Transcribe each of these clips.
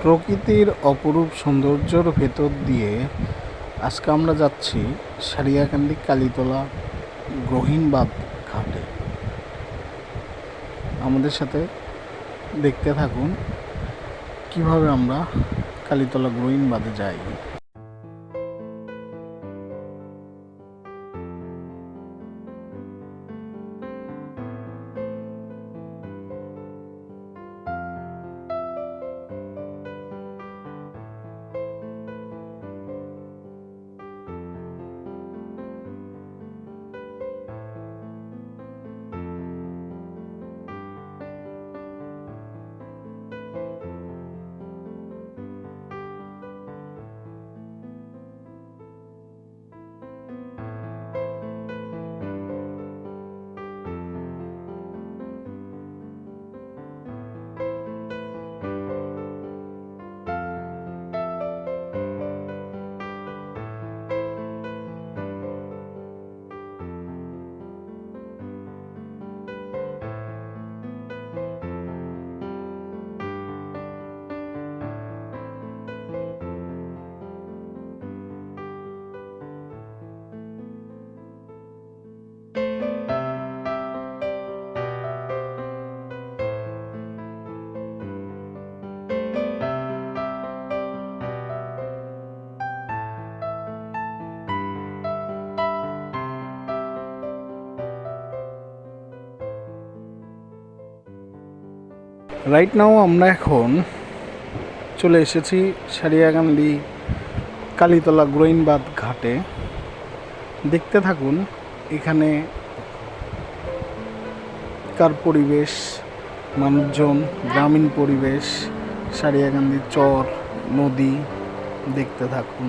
প্রকৃতির অপরূপ সৌন্দর্যের ভেতর দিয়ে আজকে আমরা যাচ্ছি সারিয়াকান্দি কালীতলা গ্রহীণবাঁধ ঘাটে। আমাদের সাথে দেখতে থাকুন কিভাবে আমরা কালীতলা গ্রহীণবাঁধে যাই। রাইট নাও আমরা এখন চলে এসেছি সারিয়াকান্দি কালীতলা গ্রহীণবাঁধ ঘাটে। দেখতে থাকুন এখানে কার পরিবেশ, মানুষজন, গ্রামীণ পরিবেশ, সারিয়াকান্দির চর, নদী দেখতে থাকুন।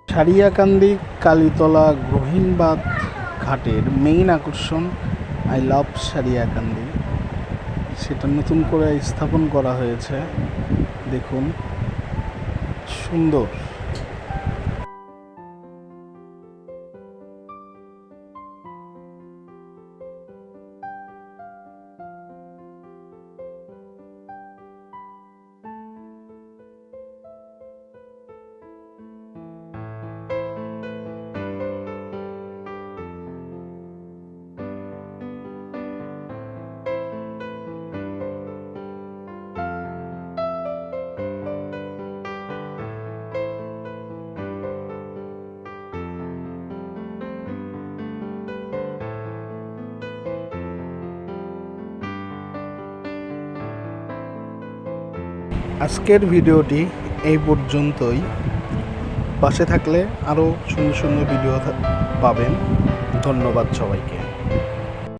সারিয়াকান্দি কালীতলা গ্রহীণবাঁধ ঘাটের মেইন আকর্ষণ আই লাভ সারিয়াকান্দি, সেটা নতুন করে স্থাপন করা হয়েছে। দেখুন সুন্দর। আজকের ভিডিওটি এই পর্যন্তই। পাশে থাকলে আরও সুন্দর সুন্দর ভিডিও পাবেন। ধন্যবাদ সবাইকে।